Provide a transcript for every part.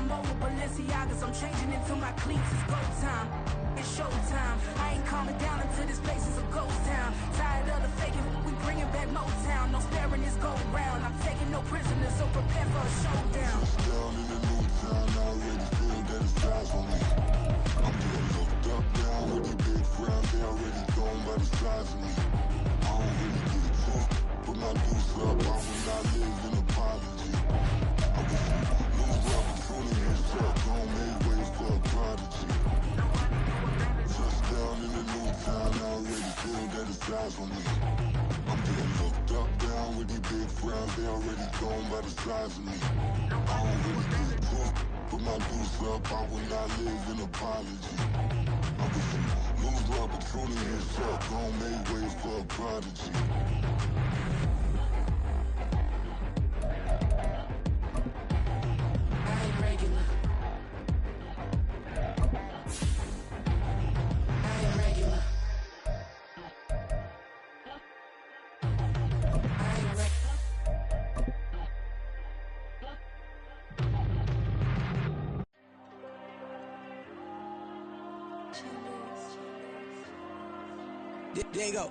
I'm over Balenciagas, I'm changing into my cleats. It's go time, it's showtime. I ain't calming down until this place is a ghost town. Tired of the faking, we bringing back Motown. No sparing this go round. I'm taking no prisoners, so prepare for a showdown. Down in the new town, I already feel that it's eyes on me. I'm getting looked up, down with the big crowd. They already gone by the size of me. I don't really get a talk, but my deuce up. I will not live in apology. I wish you lose the opportunity to talk. Don't make ways for a prodigy. Touchdown in the new town, I already feel that it's eyes on me. I'm getting looked up, down with the big crowd. They already gone by the size of me. I don't really get a talk, but my deuce up. I will not live in apology. I wish you lose the opportunity to talk. Don't make ways for a prodigy. There you go.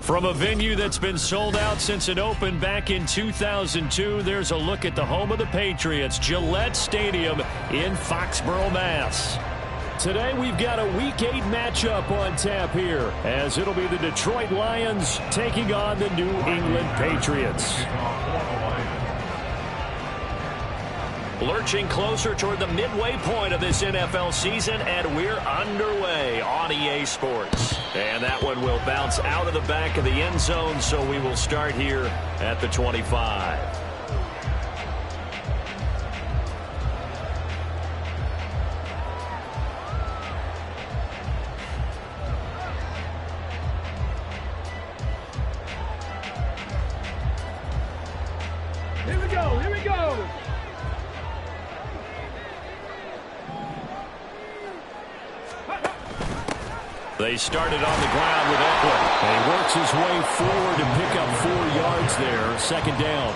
From a venue that's been sold out since it opened back in 2002, there's a look at the home of the Patriots, Gillette Stadium in Foxborough, Mass. Today we've got a Week 8 matchup on tap here, as it'll be the Detroit Lions taking on the New England Patriots. Lurching closer toward the midway point of this NFL season, and we're underway on EA Sports. And that one will bounce out of the back of the end zone, so we will start here at the 25. Here we go. They started on the ground with Eckler. And he works his way forward to pick up 4 yards there, second down.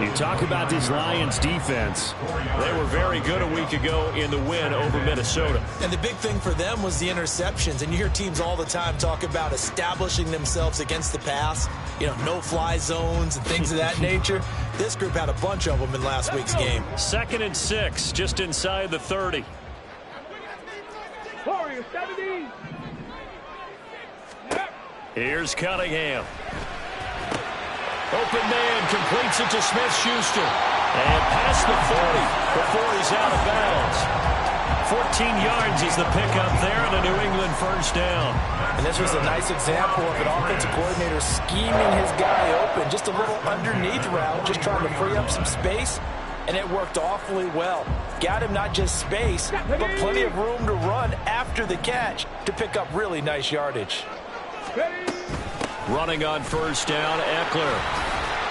You talk about this Lions defense. They were very good a week ago in the win over Minnesota. And the big thing for them was the interceptions. And you hear teams all the time talk about establishing themselves against the pass. You know, no-fly zones and things of that nature. This group had a bunch of them in last week's game. 2nd and 6, just inside the 30. Warriors 70. Here's Cunningham. Open man completes it to Smith-Schuster. And past the 40 before he's out of bounds. 14 yards is the pickup there and a New England first down. And this was a nice example of an offensive coordinator scheming his guy open. Just a little underneath route, just trying to free up some space. And it worked awfully well. Got him not just space, but plenty of room to run after the catch to pick up really nice yardage. Running on first down, Eckler.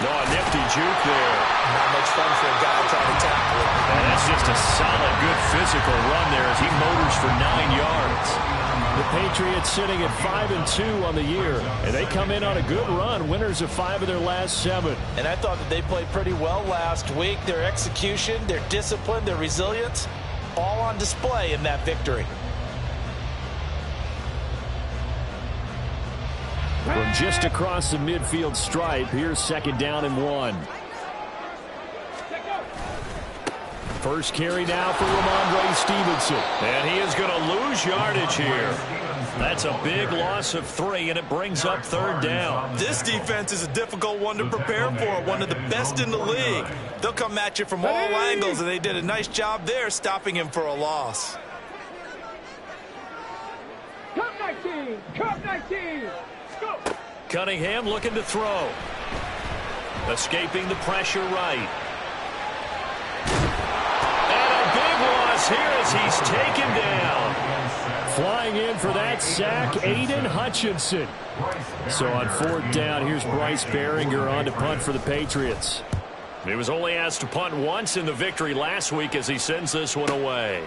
No, a nifty juke there. Not much fun for a guy trying to tackle it. And that's just a solid, good physical run there as he motors for 9 yards. The Patriots sitting at 5-2 on the year, and they come in on a good run, winners of 5 of their last 7. And I thought that they played pretty well last week. Their execution, their discipline, their resilience, all on display in that victory. From just across the midfield stripe, here's 2nd down and 1. First carry now for Ramondre Stevenson. And he is going to lose yardage here. That's a big loss of 3, and it brings up 3rd down. This defense is a difficult one to prepare for, one of the best in the league. They'll come at you from all angles, and they did a nice job there stopping him for a loss. Cup 19. Cup 19. Go. Cunningham looking to throw. Escaping the pressure right. And a big loss here as he's taken down. Flying in for that sack, Aiden Hutchinson. So on 4th down, here's Bryce Baringer on to punt for the Patriots. He was only asked to punt once in the victory last week as he sends this one away.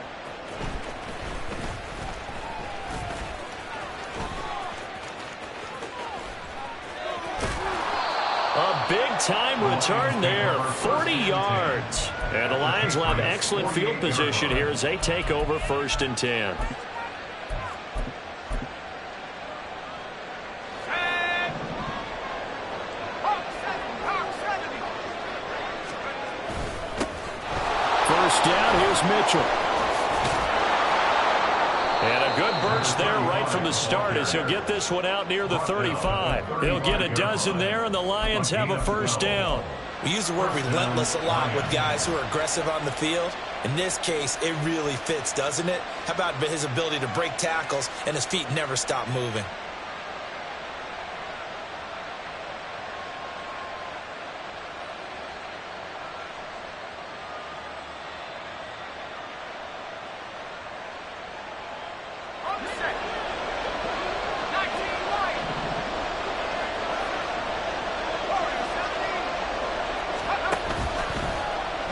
A big-time return there, 40 yards. And the Lions will have excellent field position here as they take over 1st and 10. First down, here's Mitchell. And a good burst there right from the start as he'll get this one out near the 35. He'll get a dozen there, and the Lions have a first down. We use the word relentless a lot with guys who are aggressive on the field. In this case, it really fits, doesn't it? How about his ability to break tackles and his feet never stop moving?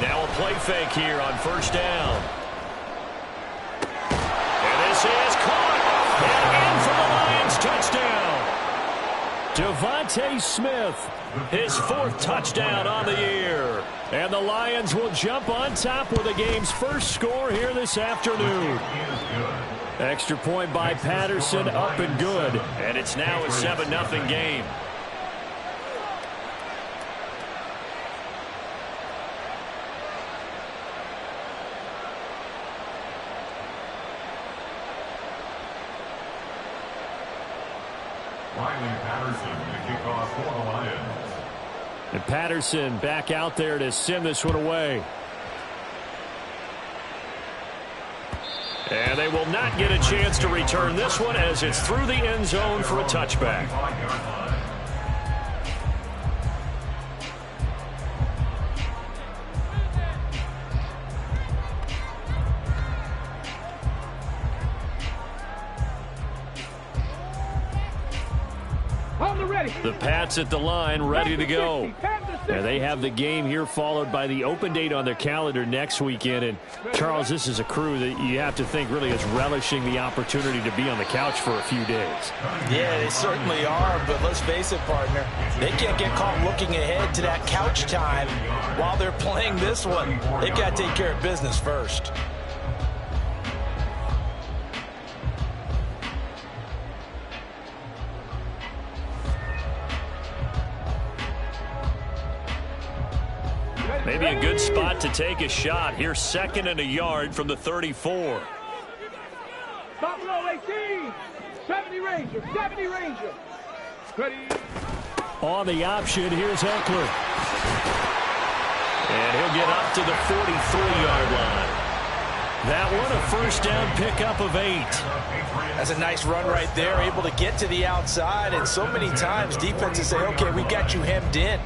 Now a play fake here on first down. And this is caught. And in for the Lions touchdown. Devontae Smith, his 4th touchdown on the year. And the Lions will jump on top with the game's first score here this afternoon. Extra point by Patterson, up and good. And it's now a 7-0 game. And Patterson back out there to send this one away. And they will not get a chance to return this one as it's through the end zone for a touchback. The Pats at the line, ready to go. And they have the game here followed by the open date on their calendar next weekend. And, Charles, this is a crew that you have to think really is relishing the opportunity to be on the couch for a few days. Yeah, they certainly are, but let's face it, partner. They can't get caught looking ahead to that couch time while they're playing this one. They got to take care of business first. Maybe a good spot to take a shot. Here's 2nd and a yard from the 34. Buffalo 18. 70 Ranger. 70 Ranger. Ready. On the option, here's Eckler. And he'll get up to the 43-yard line. That one a first down pickup of 8. That's a nice run right there, able to get to the outside. And so many times defenses say, okay, we got you hemmed in.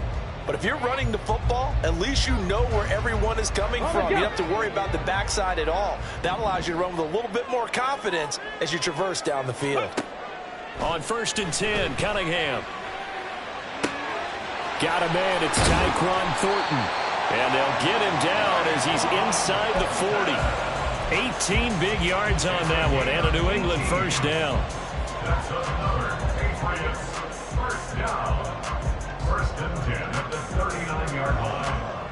But if you're running the football, at least you know where everyone is coming from. You don't have to worry about the backside at all. That allows you to run with a little bit more confidence as you traverse down the field. On 1st and 10, Cunningham. Got a man, it's Tyquan Thornton. And they'll get him down as he's inside the 40. 18 big yards on that one, and a New England first down. That's another Patriots first down. 1st and 10 at the 39-yard line.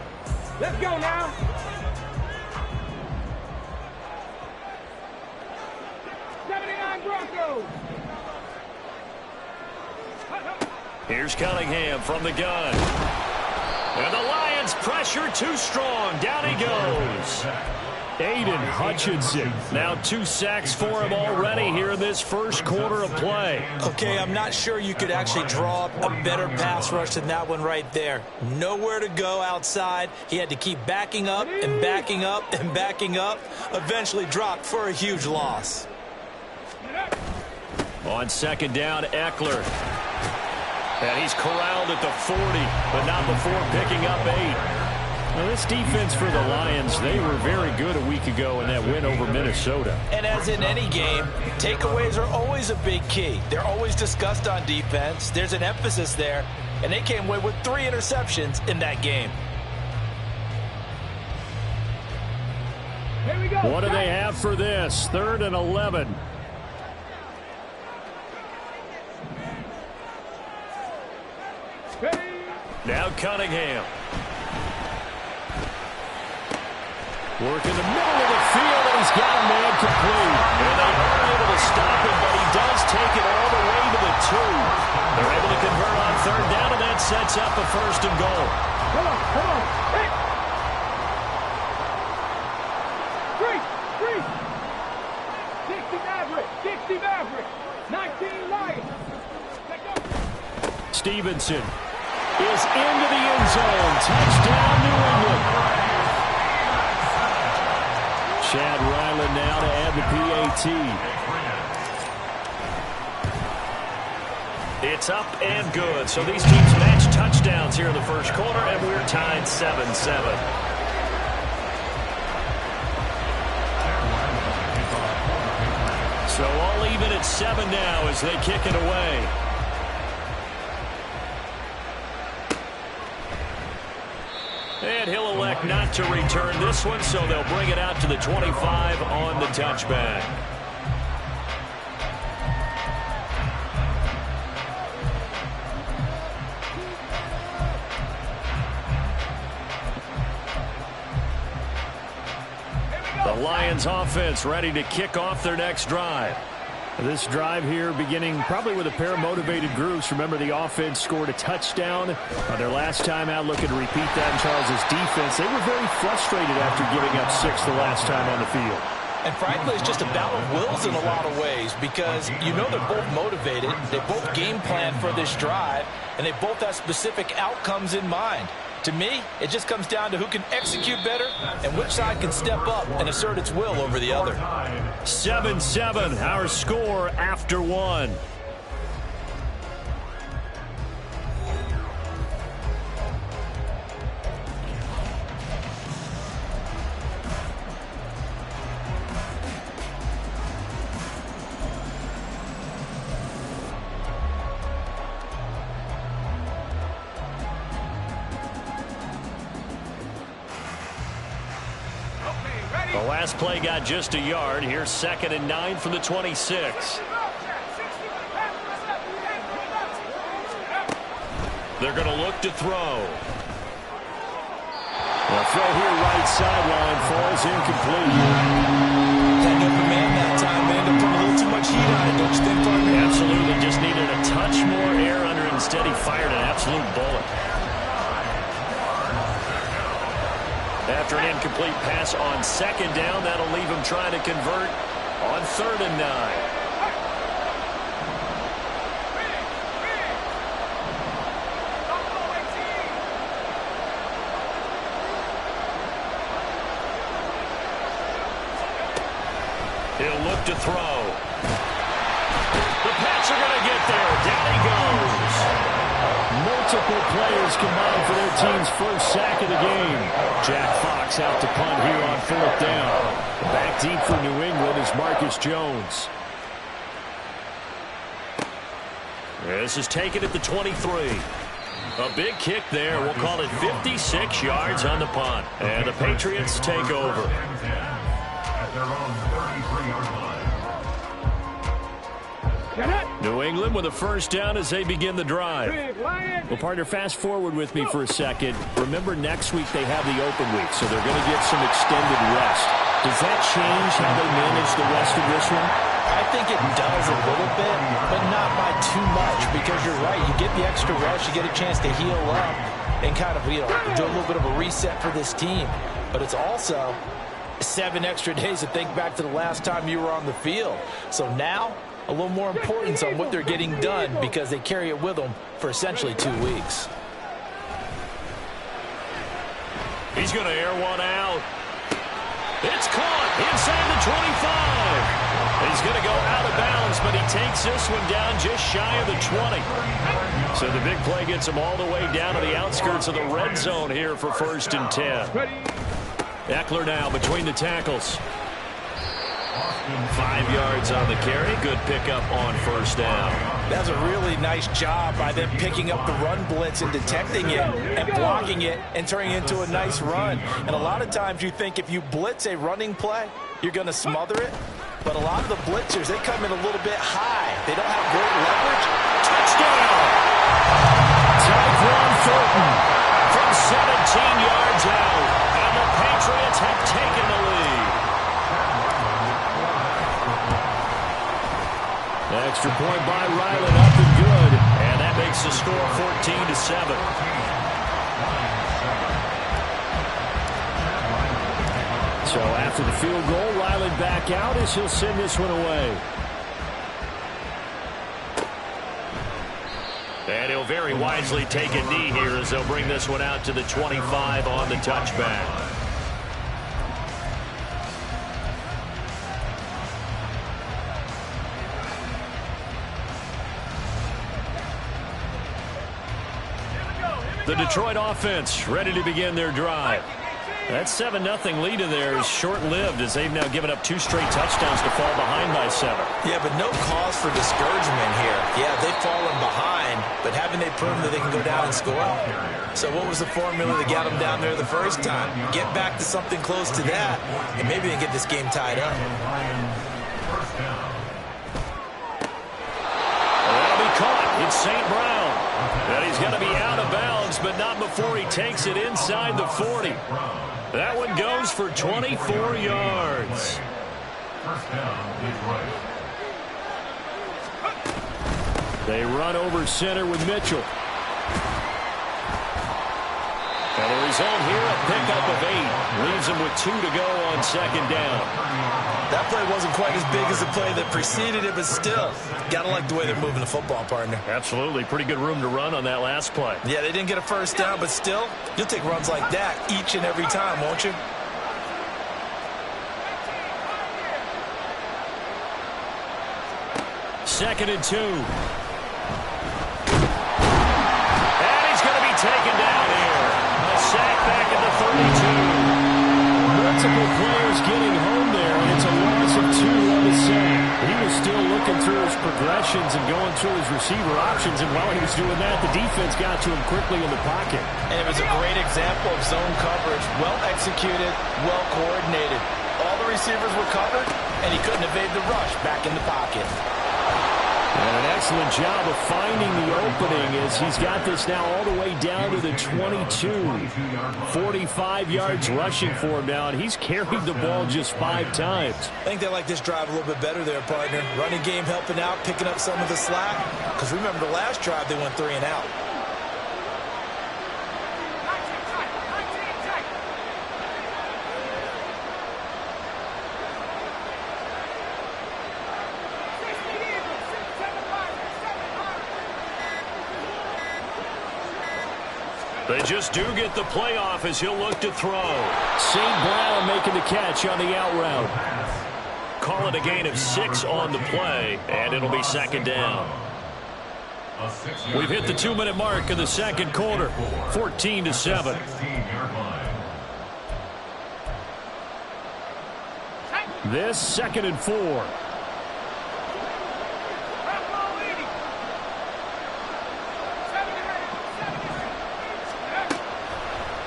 Let's go now. Broncos. Here's Cunningham from the gun. And the Lions pressure too strong. Down he goes. Aiden Hutchinson. Now 2 sacks for him already here in this first quarter of play. Okay, I'm not sure you could actually draw up a better pass rush than that one right there. Nowhere to go outside. He had to keep backing up and backing up and backing up. Eventually dropped for a huge loss. On 2nd down, Eckler. And he's corralled at the 40, but not before picking up 8. Now, this defense for the Lions, they were very good a week ago in that win over Minnesota. And as in any game, takeaways are always a big key. They're always discussed on defense. There's an emphasis there, and they came away with 3 interceptions in that game. Here we go. What do they have for this? 3rd and 11. Now Cunningham. Working the middle of the field, and he's got a man complete. And they aren't able to stop him, but he does take it all the way to the 2. They're able to convert on third down, and that sets up a 1st and goal. Come on. Hey. Three. 60 Maverick. 19 Lions. Stevenson is into the end zone. Touchdown, New England. Chad Ryland now to add the PAT. It's up and good. So these teams match touchdowns here in the first quarter, and we're tied 7-7. So all even at 7 now as they kick it away. And he'll elect not to return this one, so they'll bring it out to the 25 on the touchback. The Lions offense ready to kick off their next drive. This drive here beginning probably with a pair of motivated groups. Remember, the offense scored a touchdown their last time out. Looking to repeat that in Charles' defense. They were very frustrated after giving up 6 the last time on the field. And frankly, it's just a battle of wills in a lot of ways because you know they're both motivated. They both game plan for this drive, and they both have specific outcomes in mind. To me, it just comes down to who can execute better and which side can step up and assert its will over the other. 7-7, our score after 1. The last play got just a yard. Here's 2nd and 9 from the 26. They're going to look to throw. The throw here right sideline falls incomplete. Had no command that time. They ended up putting a little too much heat on it, don't you think, partner? Absolutely. Just needed a touch more air under it. Instead, he fired an absolute bullet. After an incomplete pass on 2nd down, that'll leave him trying to convert on 3rd and 9. He'll look to throw. The Pats are going to get there. Down he goes. Multiple players combined for their team's first sack of the game. Jack Fox out to punt here on 4th down. Back deep for New England is Marcus Jones. This is taken at the 23. A big kick there. We'll call it 56 yards on the punt. And the Patriots take over. At their own 33-yard line. New England with a first down as they begin the drive. Well, partner, fast forward with me for a second. Remember, next week they have the open week, so they're going to get some extended rest. Does that change how they manage the rest of this one? I think it does a little bit, but not by too much, because you're right. You get the extra rest, you get a chance to heal up and kind of, do a little bit of a reset for this team. But it's also 7 extra days to think back to the last time you were on the field. So now, a little more importance on what they're getting done because they carry it with them for essentially 2 weeks. He's going to air one out. It's caught inside the 25. He's going to go out of bounds, but he takes this one down just shy of the 20. So the big play gets him all the way down to the outskirts of the red zone here for 1st and 10. Eckler now between the tackles. 5 yards on the carry. Good pickup on 1st down. That's a really nice job by them picking up the run blitz and detecting it and blocking it and turning it into a nice run. And a lot of times you think if you blitz a running play, you're going to smother it. But a lot of the blitzers, they come in a little bit high. They don't have great leverage. Touchdown! Tyquan Thornton from 17 yards out. And the Patriots have taken the Extra point by Ryland, up and good. And that makes the score 14-7. So after the field goal, Ryland back out as he'll send this one away. And he'll very wisely take a knee here as they'll bring this one out to the 25 on the touchback. The Detroit offense ready to begin their drive. That 7-0 lead of theirs short-lived as they've now given up 2 straight touchdowns to fall behind by 7. Yeah, but no cause for discouragement here. Yeah, they've fallen behind, but haven't they proven that they can go down and score? So what was the formula that got them down there the first time? Get back to something close to that, and maybe they can get this game tied up. That'll be caught. It's St. Brown. And he's going to be out of bounds, but not before he takes it inside the 40. That one goes for 24 yards. First down, Detroit. They run over center with Mitchell. And the result here, a pickup of 8. Leaves him with 2 to go on second down. That play wasn't quite as big as the play that preceded it, but still, gotta like the way they're moving the football, partner. Absolutely. Pretty good room to run on that last play. Yeah, they didn't get a first down, but still, you'll take runs like that each and every time, won't you? Second and 2. And he's going to be taken down here. A sack back at the 32. Multiple players getting home there, and it's a loss of 2 on the sack. He was still looking through his progressions and going through his receiver options, and while he was doing that, the defense got to him quickly in the pocket. And it was a great example of zone coverage. Well executed, well coordinated. All the receivers were covered, and he couldn't evade the rush back in the pocket. And an excellent job of finding the opening as he's got this now all the way down to the 22. 45 yards rushing for him now, and he's carried the ball just 5 times. I think they like this drive a little bit better there, partner. Running game helping out, picking up some of the slack. Because remember the last drive, they went 3 and out. They just do get the playoff as he'll look to throw. St. Brown making the catch on the out route. Call it a gain of 6 on the play, and it'll be second down. We've hit the 2-minute mark of the second quarter, 14-7. This second and 4.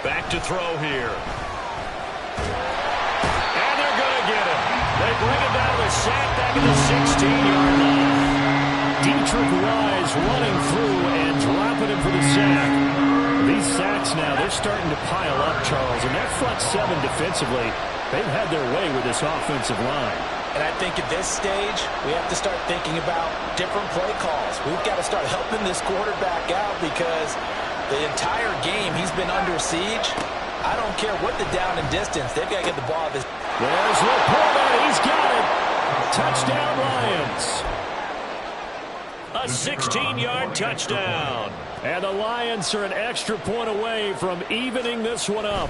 Back to throw here. And they're going to get it. They bring it down to the sack back at the 16-yard line. Dietrich Wise running through and dropping him for the sack. These sacks now, they're starting to pile up, Charles. And that front 7 defensively, they've had their way with this offensive line. And I think at this stage, we have to start thinking about different play calls. We've got to start helping this quarterback out because the entire game, he's been under siege. I don't care what the down and distance. They've got to get the ball. There's Laporta. He's got it. Touchdown, Lions. A 16-yard touchdown. And the Lions are an extra point away from evening this one up.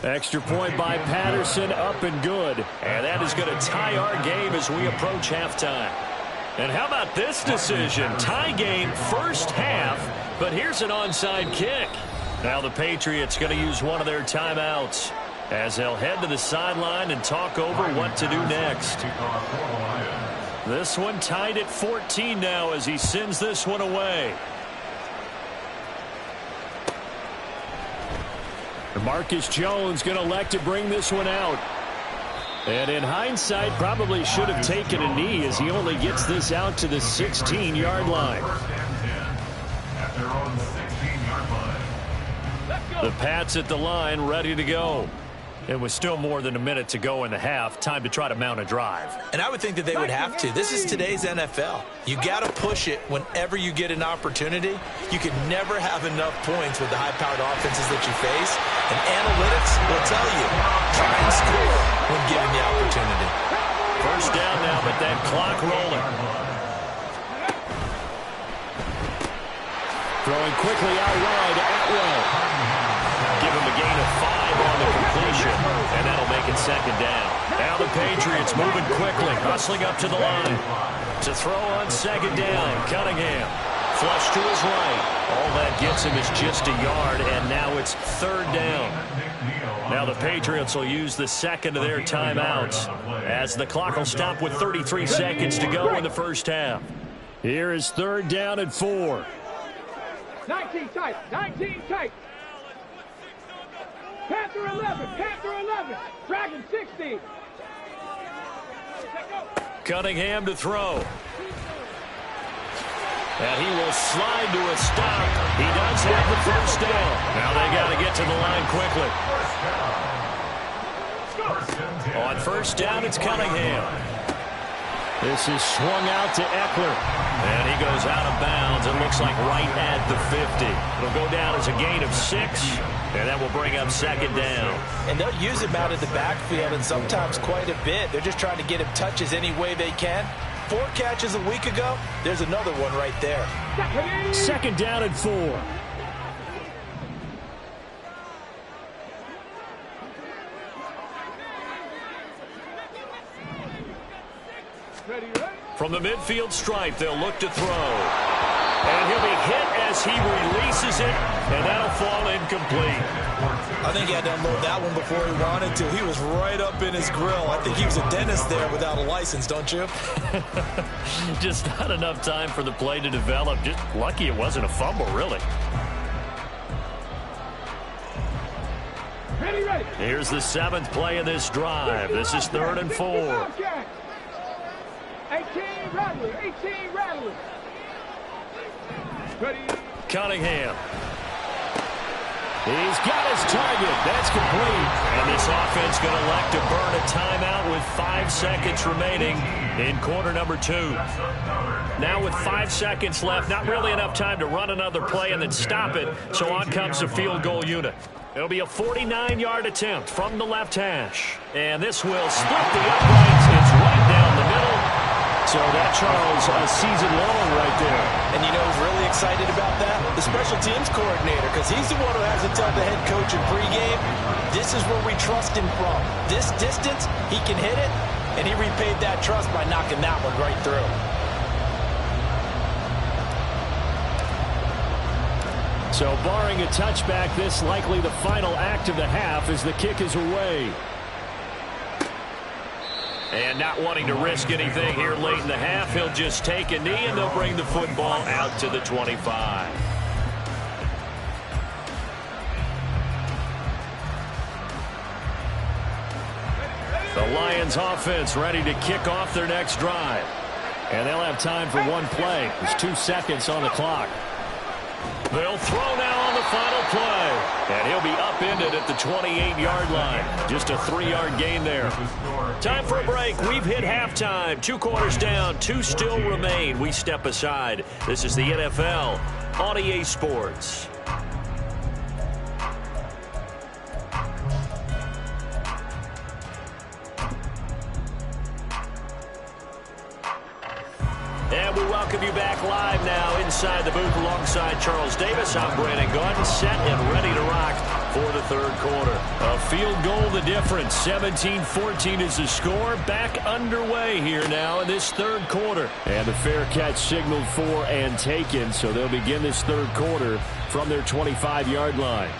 Extra point by Patterson, up and good. And that is going to tie our game as we approach halftime. And how about this decision? Tie game first half, but here's an onside kick. Now the Patriots going to use one of their timeouts as they'll head to the sideline and talk over what to do next. This one tied at 14 now as he sends this one away. Marcus Jones going to elect to bring this one out. And in hindsight, probably should have taken a knee as he only gets this out to the 16-yard line. The Pats at the line ready to go. And with still more than a minute to go in the half, time to try to mount a drive. And I would think that they would have to. This is today's NFL. You got to push it whenever you get an opportunity. You can never have enough points with the high-powered offenses that you face. And analytics will tell you, try and score when given the opportunity. First down now, but that clock rolling. Throwing quickly out wide, Atwell. Give him a gain of 5 on the completion, and that'll make it second down. Now the Patriots moving quickly, hustling up to the line. To throw on second down, Cunningham. Flush to his right. All that gets him is just a yard, and now it's third down. Now the Patriots will use the second of their timeouts as the clock will stop with 33 seconds to go in the first half. Here is third down and 4. 19 tight, 19 tight. Panther 11, Panther 11, Dragon 16. Cunningham to throw. And he will slide to a stop. He does have the first down. Now they got to get to the line quickly. On first down, it's Cunningham. This is swung out to Eckler. And he goes out of bounds. It looks like right at the 50. It'll go down as a gain of 6. And that will bring up second down. And they'll use him out of the backfield and sometimes quite a bit. They're just trying to get him touches any way they can. 4 catches a week ago. There's another one right there. Second down and 4. From the midfield stripe, they'll look to throw. And he'll be hit as he releases it, and that'll fall incomplete. I think he had to unload that one before he wanted to. He was right up in his grill. I think he was a dentist there without a license, don't you? Just not enough time for the play to develop. Just lucky it wasn't a fumble, really. Ready. Here's the 7th play of this drive. This is third and 4. 18 Rattler. Ready. Cunningham. He's got his target. That's complete. And this offense going to elect to burn a timeout with 5 seconds remaining in quarter number 2. Now with 5 seconds left, not really enough time to run another play and then stop it. So on comes the field goal unit. It'll be a 49-yard attempt from the left hash. And this will split the uprights. It's right down the middle. So that, Charles, a season long right there. And you know who's really excited about that? The special teams coordinator, because he's the one who has to tell the head coach in pregame, this is where we trust him from. This distance, he can hit it, and he repaid that trust by knocking that one right through. So barring a touchback, this likely the final act of the half as the kick is away. And not wanting to risk anything here late in the half, he'll just take a knee and they'll bring the football out to the 25. The Lions offense ready to kick off their next drive. And they'll have time for one play. There's 2 seconds on the clock. They'll throw now on the final play. And he'll be upended at the 28-yard line. Just a 3-yard gain there. Time for a break. We've hit halftime. 2 quarters down. 2 still remain. We step aside. This is the NFL on EA Sports. And we welcome you back live now inside the booth alongside Charles Davis. I'm Brandon Gaudin, set and ready to rock for the third quarter. A field goal the difference. 17-14 is the score. Back underway here now in this third quarter. And the fair catch signaled for and taken, so they'll begin this third quarter from their 25-yard line.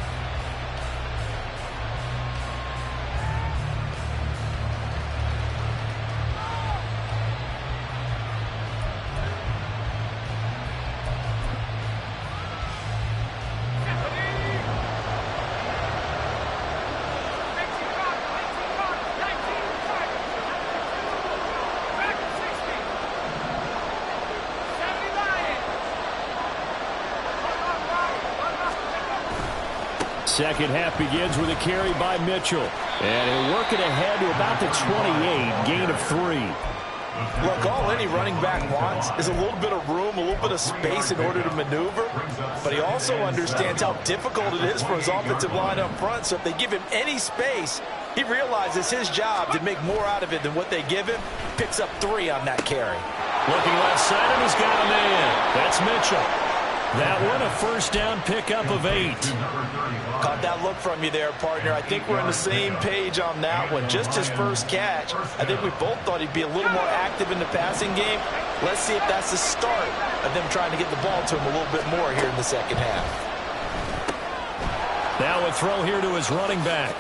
second half begins with a carry by Mitchell. And he'll work it ahead to about the 28, gain of 3. Look, all any running back wants is a little bit of room, a little bit of space in order to maneuver. But he also understands how difficult it is for his offensive line up front. So if they give him any space, he realizes his job to make more out of it than what they give him. Picks up 3 on that carry. Looking left side, and he's got a man. That's Mitchell. That one, a first down pickup of 8. Caught that look from you there, partner. I think we're on the same page on that one. Just his first catch. I think we both thought he'd be a little more active in the passing game. Let's see if that's the start of them trying to get the ball to him a little bit more here in the second half. Now a throw here to his running back.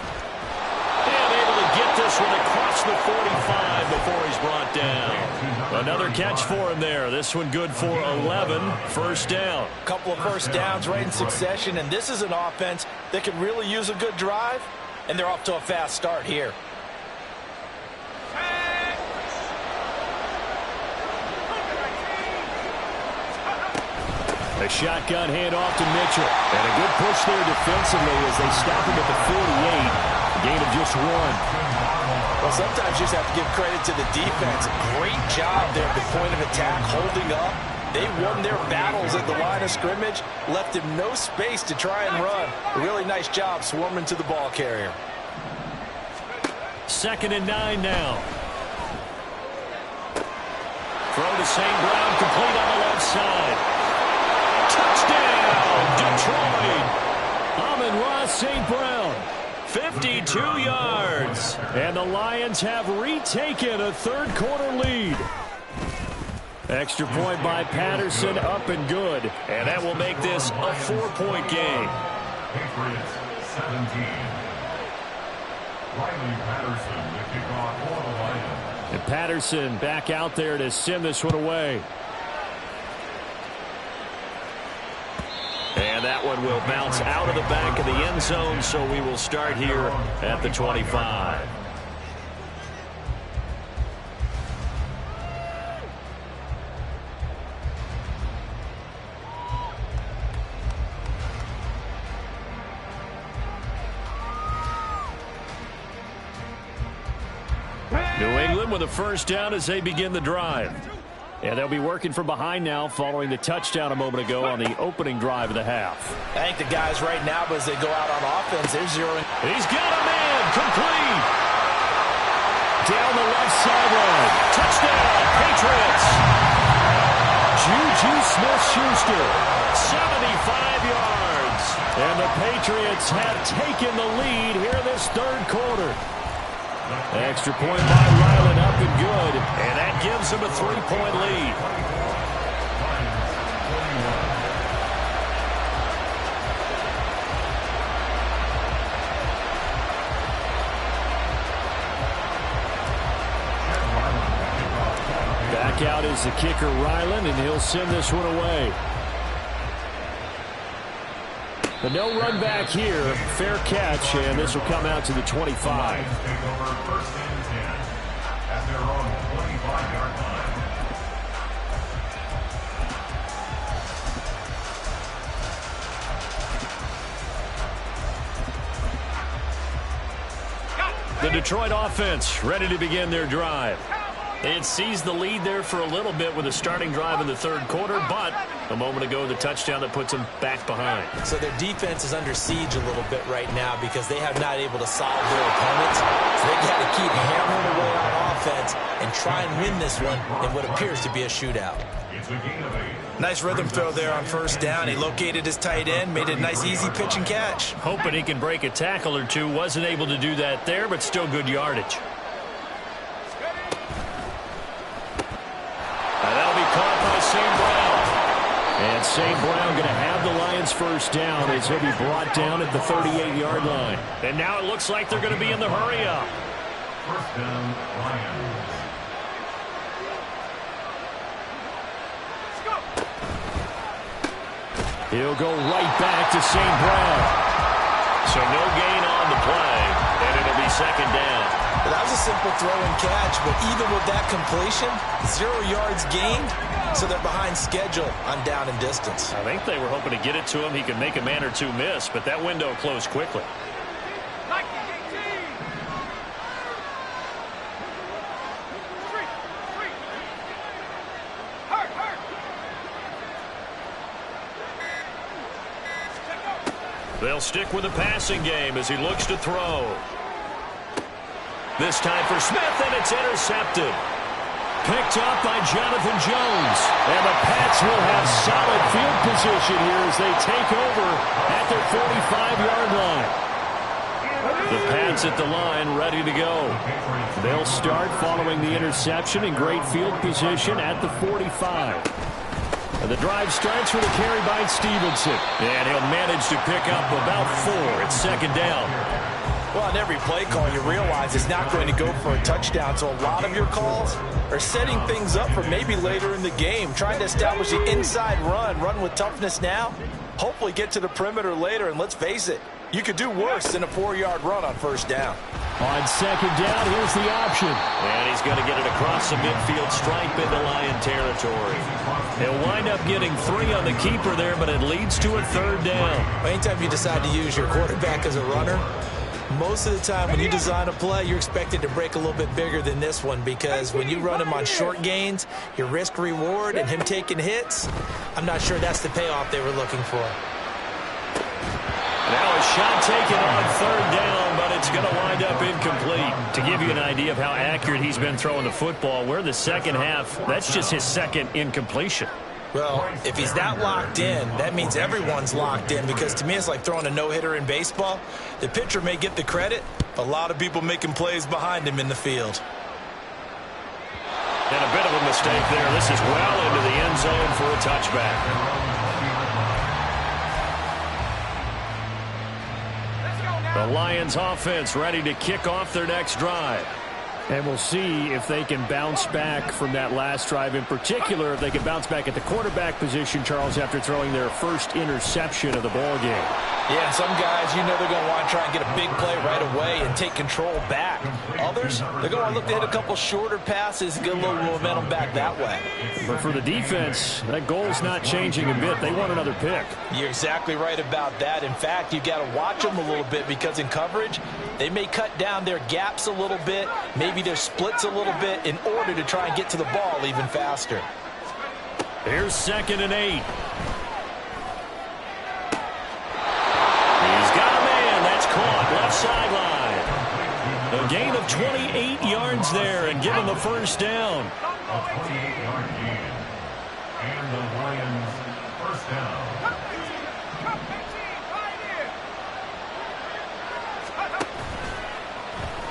And able to get this one across the 45 before he's brought down. Another catch for him there. This one good for 11. First down. Couple of first downs right in succession, and this is an offense that could really use a good drive, and they're off to a fast start here. A shotgun handoff to Mitchell. And a good push there defensively as they stop him at the 48. Gain of just 1. Well, sometimes you just have to give credit to the defense. Great job there at the point of attack, holding up. They won their battles at the line of scrimmage, left him no space to try and run. A really nice job swarming to the ball carrier. 2nd and 9 now. Throw to St. Brown, complete on the left side. Touchdown, Detroit. Amon-Ra St. Brown. 52 yards. And the Lions have retaken a third-quarter lead. Extra point by Patterson, up and good. And that will make this a 4-point game. Patriots 17. Riley Patterson, the kickoff for the Lions. And Patterson back out there to send this one away. And that one will bounce out of the back of the end zone, so we will start here at the 25. New England with a first down as they begin the drive. And they'll be working from behind now following the touchdown a moment ago on the opening drive of the half. I think the guys right now, as they go out on offense, they're zeroing. He's got a man, complete. Down the left sideline. Touchdown, Patriots. Juju Smith-Schuster, 75 yards. And the Patriots have taken the lead here in this third quarter. Extra point by Ryland, up and good. And that gives him a 3-point lead. Back out is the kicker, Ryland, and he'll send this one away. But no run back here. Fair catch, and this will come out to the 25. Take over 1st and 10 at their own 25-yard line. The Detroit offense ready to begin their drive. They had seized the lead there for a little bit with a starting drive in the third quarter, but a moment ago, the touchdown that puts them back behind. So their defense is under siege a little bit right now because they have not able to solve their opponents. So they got to keep hammering away on offense and try and win this one in what appears to be a shootout. It's a gain of 8. Nice rhythm throw there on first down. He located his tight end, made it a nice easy pitch and catch. Hoping he can break a tackle or two. Wasn't able to do that there, but still good yardage. St. Brown. And St. Brown going to have the Lions first down as he'll be brought down at the 38-yard line. And now it looks like they're going to be in the hurry-up. First down, Lions. He'll go right back to St. Brown. So no gain on the play, and it'll be second down. Well, that was a simple throw and catch, but even with that completion, 0 yards gained, so they're behind schedule on down and distance. I think they were hoping to get it to him. He could make a man or two miss, but that window closed quickly. They'll stick with the passing game as he looks to throw. This time for Smith, and it's intercepted. Picked up by Jonathan Jones. And the Pats will have solid field position here as they take over at their 45-yard line. The Pats at the line, ready to go. They'll start following the interception in great field position at the 45. And the drive starts with a carry by Stevenson. And he'll manage to pick up about 4. It's second down. Well, on every play call, you realize it's not going to go for a touchdown. So a lot of your calls are setting things up for maybe later in the game, trying to establish the inside run with toughness now, hopefully get to the perimeter later. And let's face it, you could do worse than a 4-yard run on first down. On second down, here's the option. And he's going to get it across the midfield stripe into Lion territory. He'll wind up getting 3 on the keeper there, but it leads to a third down. Anytime you decide to use your quarterback as a runner, most of the time when you design a play, you're expected to break a little bit bigger than this one, because when you run him on short gains, your risk-reward and him taking hits, I'm not sure that's the payoff they were looking for. Now a shot taken on third down, but it's going to wind up incomplete. To give you an idea of how accurate he's been throwing the football, we're in the second half. That's just his second incompletion. Well, if he's that locked in, that means everyone's locked in, because to me it's like throwing a no-hitter in baseball. The pitcher may get the credit, but a lot of people making plays behind him in the field. And a bit of a mistake there. This is well into the end zone for a touchback. The Lions offense ready to kick off their next drive. And we'll see if they can bounce back from that last drive. In particular, if they can bounce back at the quarterback position, Charles, after throwing their first interception of the ball game. Yeah, some guys, you know they're going to want to try and get a big play right away and take control back. Others, they're going to want to look to hit a couple shorter passes and get a little momentum back that way. But for the defense, that goal's not changing a bit. They want another pick. You're exactly right about that. In fact, you've got to watch them a little bit, because in coverage, they may cut down their gaps a little bit, maybe their splits a little bit, in order to try and get to the ball even faster. Here's 2nd and 8. Caught left sideline. A gain of 28 yards there and give him the first down. A 28-yard gain. And the Lions first down.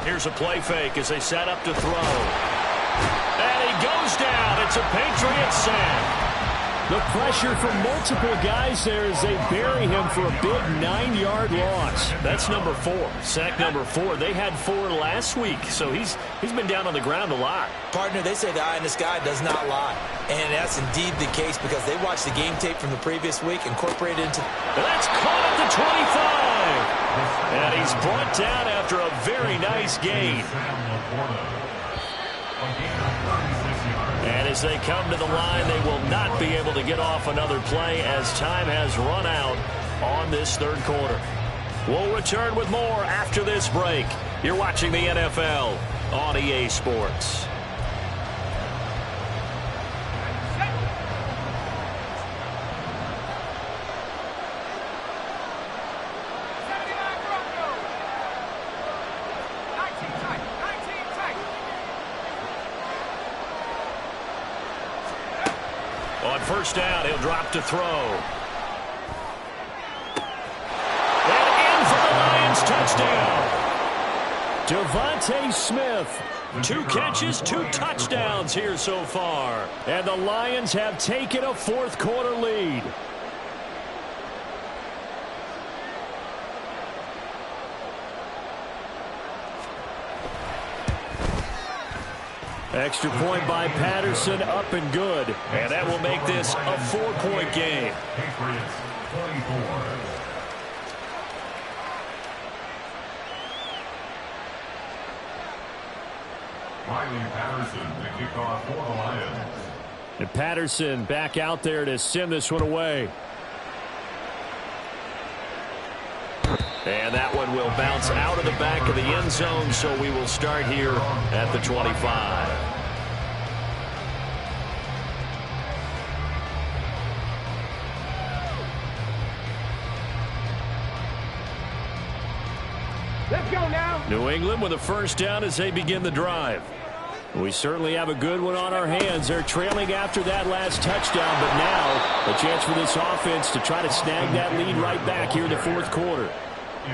Here's a play fake as they set up to throw. And he goes down. It's a Patriots sack. The pressure from multiple guys there as they bury him for a big 9-yard loss. That's number 4. Sack number 4. They had 4 last week, so he's been down on the ground a lot. Partner, they say the eye in the sky does not lie. And that's indeed the case, because they watched the game tape from the previous week, incorporated into... That's caught at the 25. And he's brought down after a very nice gain. And as they come to the line, they will not be able to get off another play as time has run out on this third quarter. We'll return with more after this break. You're watching the NFL on EA Sports. On first down, he'll drop to throw. And in for the Lions touchdown. Devontae Smith. 2 catches, 2 touchdowns here so far. And the Lions have taken a fourth quarter lead. Extra point by Patterson, up and good. And that will make this a 4-point game. Patriots 44. Riley Patterson to kick off for the Lions. And Patterson back out there to send this one away. And that one will bounce out of the back of the end zone, so we will start here at the 25. Let's go now. New England with a first down as they begin the drive. We certainly have a good one on our hands. They're trailing after that last touchdown, but now a chance for this offense to try to snag that lead right back here in the fourth quarter.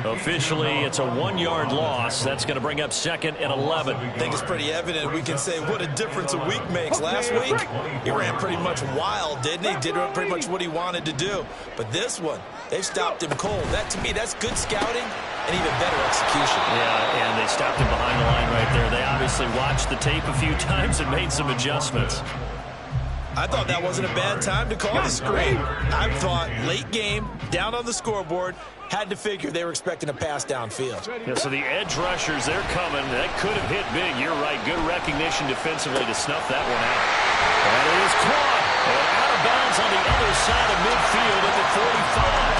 Officially, it's a 1-yard loss. That's going to bring up 2nd and 11. I think it's pretty evident. We can say what a difference a week makes. Last week, he ran pretty much wild, didn't he? Did pretty much what he wanted to do. But this one, they've stopped him cold. That, to me, that's good scouting and even better execution. Yeah, and they stopped him behind the line right there. They obviously watched the tape a few times and made some adjustments. I thought that wasn't a bad time to call the screen. I thought late game, down on the scoreboard, had to figure they were expecting a pass downfield. Yeah, so the edge rushers, they're coming. That could have hit big. You're right. Good recognition defensively to snuff that one out. And it is caught. And out of bounds on the other side of midfield at the 45.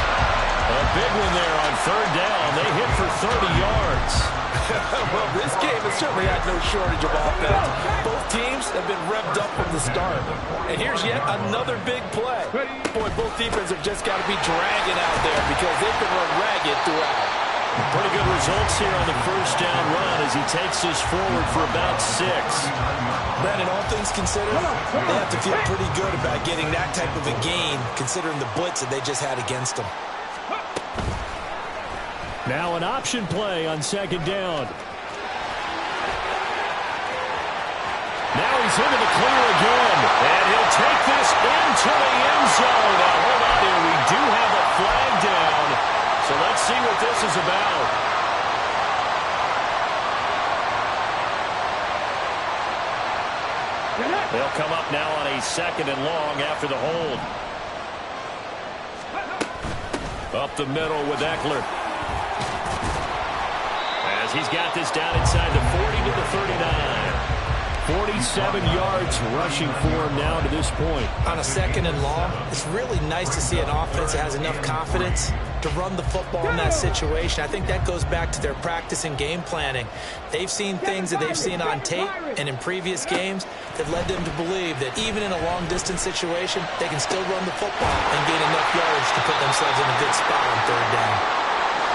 A big one there on 3rd down. They hit for 30 yards. Well, this game has certainly had no shortage of offense. Both teams have been revved up from the start. And here's yet another big play. Boy, both defenses have just got to be dragging out there because they've been run ragged throughout. Pretty good results here on the first down run as he takes this forward for about 6. Brandon, all things considered, they have to feel pretty good about getting that type of a gain considering the blitz that they just had against them. Now an option play on 2nd down. Now he's into the clear again. And he'll take this into the end zone. Now hold on here. We do have a flag down. So let's see what this is about. They'll come up now on a 2nd and long after the hold. Up the middle with Eckler. As he's got this down inside the 40 to the 39. 47 yards rushing for him now to this point. On a 2nd and long, it's really nice to see an offense that has enough confidence to run the football in that situation. I think that goes back to their practice and game planning. They've seen things that they've seen on tape and in previous games that led them to believe that even in a long-distance situation, they can still run the football and gain enough yards to put themselves in a good spot on 3rd down.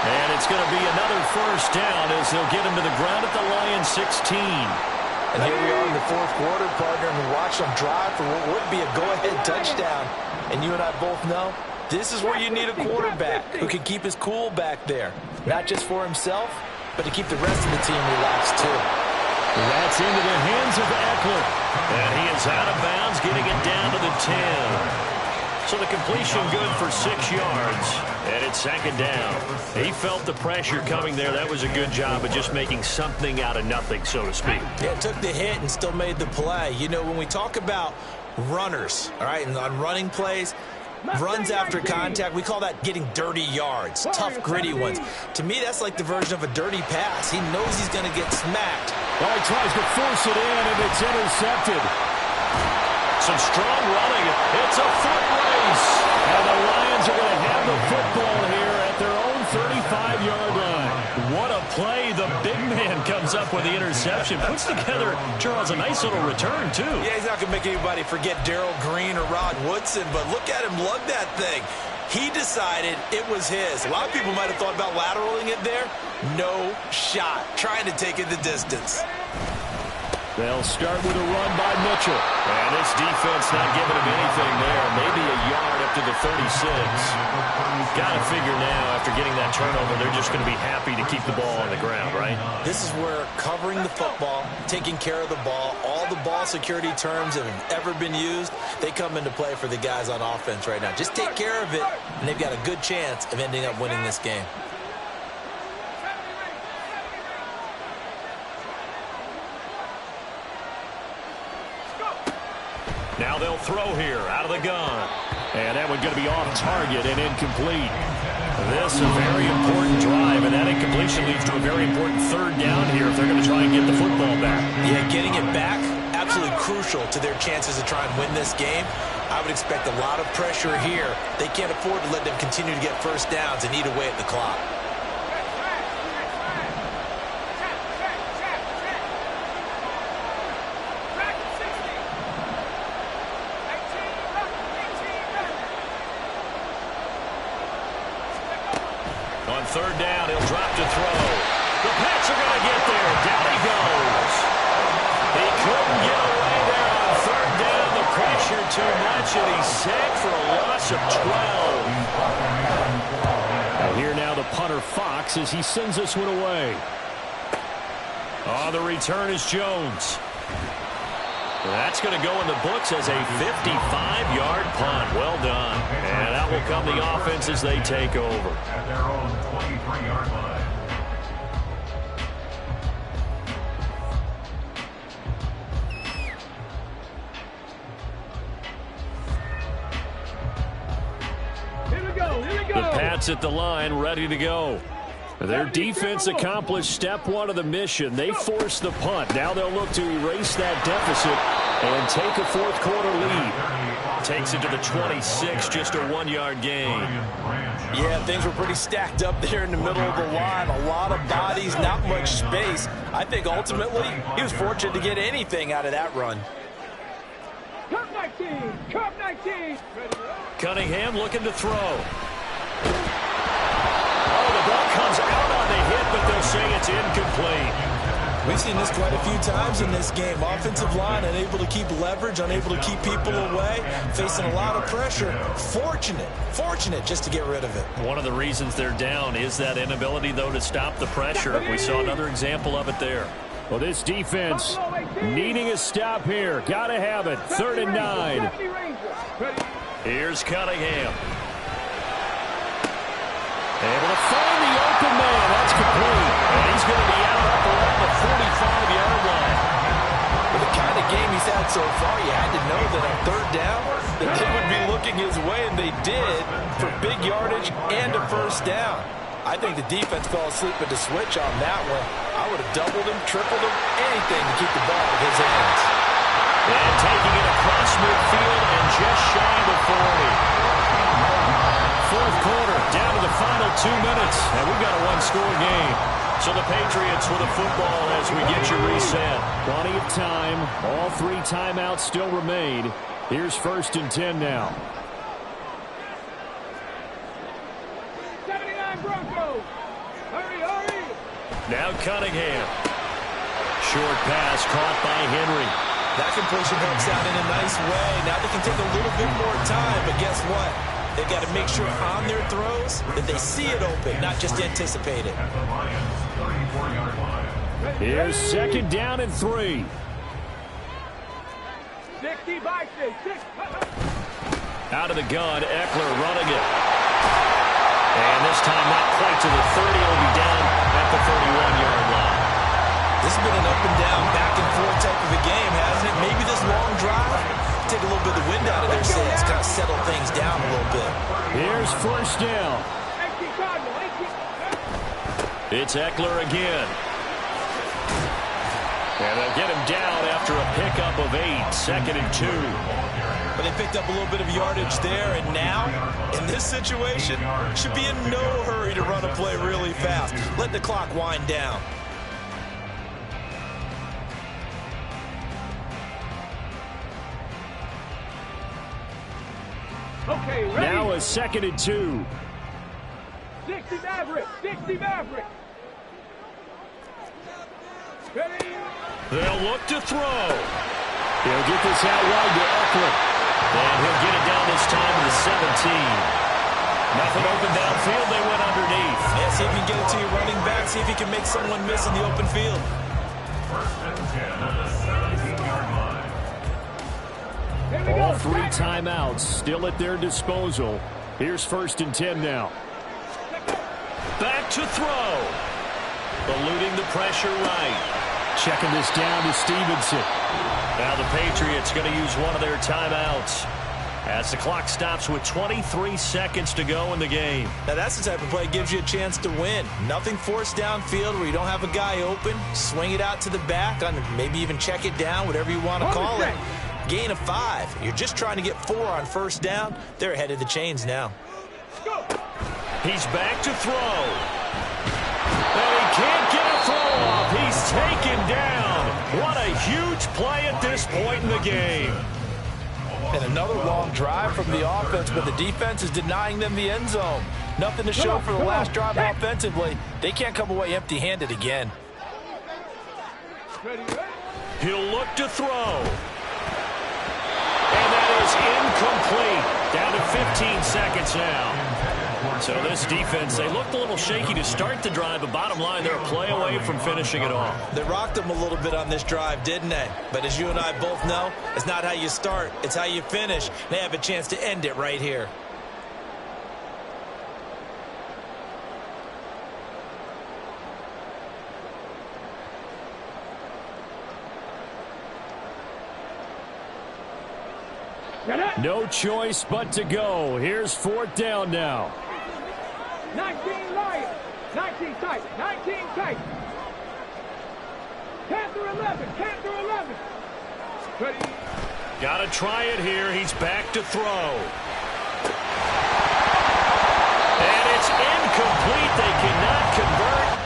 And it's going to be another first down as they'll get him to the ground at the Lions 16. And here we are in the fourth quarter, partner, and we watch them drive for what would be a go-ahead touchdown. And you and I both know this is where you need a quarterback who can keep his cool back there. Not just for himself, but to keep the rest of the team relaxed too. That's into the hands of Eckler. And he is out of bounds, getting it down to the 10. So the completion good for 6 yards. And it's 2nd down. He felt the pressure coming there. That was a good job of just making something out of nothing, so to speak. Yeah, took the hit and still made the play. You know, when we talk about runners, all right, and on running plays, runs after contact, we call that getting dirty yards, tough, gritty ones. To me, that's like the version of a dirty pass. He knows he's going to get smacked. Well, he tries to force it in, and it's intercepted. Some strong running. It's a foot race. And the Lions are going to have the football here at their own 35-yard line. What a play. The big man comes up with the interception. Puts together, Charles, a nice little return, too. Yeah, he's not going to make anybody forget Darrell Green or Rod Woodson, but look at him lug that thing. He decided it was his. A lot of people might have thought about lateraling it there. No shot. Trying to take it the distance. They'll start with a run by Mitchell. And this defense not giving him anything there. Maybe a yard up to the 36. Got to figure now, after getting that turnover, they're just going to be happy to keep the ball on the ground, right? This is where covering the football, taking care of the ball, all the ball security terms that have ever been used, they come into play for the guys on offense right now. Just take care of it, and they've got a good chance of ending up winning this game. Now they'll throw here out of the gun. And that one's going to be off target and incomplete. This a very important drive, and that incompletion leads to a very important third down here if they're going to try and get the football back. Yeah, getting it back, absolutely crucial to their chances to try and win this game. I would expect a lot of pressure here. They can't afford to let them continue to get first downs and eat away at the clock. On third down, he'll drop to throw. The Pats are going to get there. Down he goes. He couldn't get away there on third down. The pressure too much, and he's sacked for a loss of 12. And here now the punter Fox as he sends this one away. On the return is Jones. That's going to go in the books as a 55-yard punt. Well done. And out will come the offense as they take over. At their own 23-yard line. Here we go. Here we go. The Pats at the line, ready to go. Their defense accomplished step one of the mission. They forced the punt. Now they'll look to erase that deficit and take a fourth quarter lead. Takes it to the 26, just a 1-yard gain. Yeah, things were pretty stacked up there in the middle of the line. A lot of bodies, not much space. I think ultimately he was fortunate to get anything out of that run. Cup 19. Cup 19. Cunningham looking to throw. The ball comes out on the hit, but they'll say it's incomplete. We've seen this quite a few times in this game. Offensive line unable to keep leverage, unable to keep people away, facing a lot of pressure. Fortunate just to get rid of it. One of the reasons they're down is that inability, though, to stop the pressure. We saw another example of it there. Well, this defense needing a stop here. Got to have it. 3rd and 9. Here's Cunningham. Able to find the open man. That's complete. And he's going to be out up around the 45-yard line. With the kind of game he's had so far, you had to know that on third down, that they would be looking his way, and they did, for big yardage and a first down. I think the defense fell asleep at the switch on that one. I would have doubled him, tripled him, anything to keep the ball in his hands. And taking it across midfield and just shy of the 40. Fourth quarter, down to the final 2 minutes, and we've got a one-score game. So the Patriots with a football as we get you reset. Plenty of time. All 3 timeouts still remain. Here's 1st and 10 now. 79 Broncos. Hurry. Now Cunningham. Short pass caught by Henry. That completion helps out in a nice way. Now they can take a little bit more time, but guess what? They've got to make sure on their throws that they see it open, not just anticipate it. At the Lions' 34-yard line. Here's 2nd down and 3. 60 by 6. Out of the gun, Eckler running it. And this time not quite to the 30. It'll be down at the 31-yard line. This has been an up and down, back and forth type of a game, hasn't it? Maybe this long drive take a little bit of the wind out of their sails, kind of settle things down a little bit. Here's 1st down. It's Eckler again. And they'll get him down after a pickup of 8. 2nd and 2. But they picked up a little bit of yardage there, and now, in this situation, should be in no hurry to run a play really fast. Let the clock wind down. Okay, ready. Now a 2nd and 2. 60 Maverick. 60 Maverick. Ready. They'll look to throw. He'll get this out wide to Eckler. And he'll get it down this time to the 17. Nothing open downfield. They went underneath. Yeah, see if you can get it to your running back. See if you can make someone miss in the open field. 1st and 10 at the 17-yard line. All 3 timeouts still at their disposal. Here's 1st and 10 now. Back to throw. Eluding the pressure right. Checking this down to Stevenson. Now the Patriots going to use one of their timeouts. as the clock stops with 23 seconds to go in the game. Now that's the type of play that gives you a chance to win. Nothing forced downfield where you don't have a guy open. Swing it out to the back, on maybe even check it down, whatever you want to call it. Gain of 5. You're just trying to get 4 on first down. They're ahead of the chains now. He's back to throw. And he can't get a throw off. He's taken down. What a huge play at this point in the game. And another long drive from the offense, but the defense is denying them the end zone. Nothing to show for the last drive offensively. They can't come away empty-handed again. He'll look to throw. And that is incomplete. Down to 15 seconds now. So this defense, they looked a little shaky to start the drive, but bottom line, they're a play away from finishing it off. They rocked them a little bit on this drive, didn't they? But as you and I both know, it's not how you start, it's how you finish. They have a chance to end it right here. No choice but to go. Here's 4th down now. 19 Lions. 19 tight. 19 tight. 10 through 11. 10 through 11. Ready. Got to try it here. He's back to throw. And it's incomplete. They cannot convert.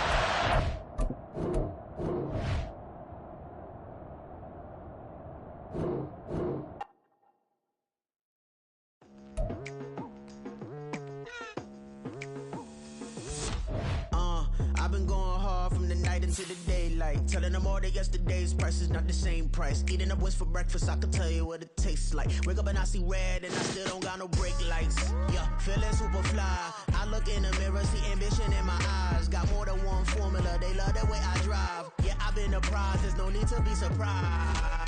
I've been going hard from the night into the daylight, telling them all that yesterday's price is not the same price. Eating up West for breakfast, I can tell you what it tastes like. Wake up and I see red and I still don't got no brake lights. Yeah, feeling super fly. I look in the mirror, see ambition in my eyes. Got more than one formula, they love the way I drive. Yeah, I've been a prize, there's no need to be surprised.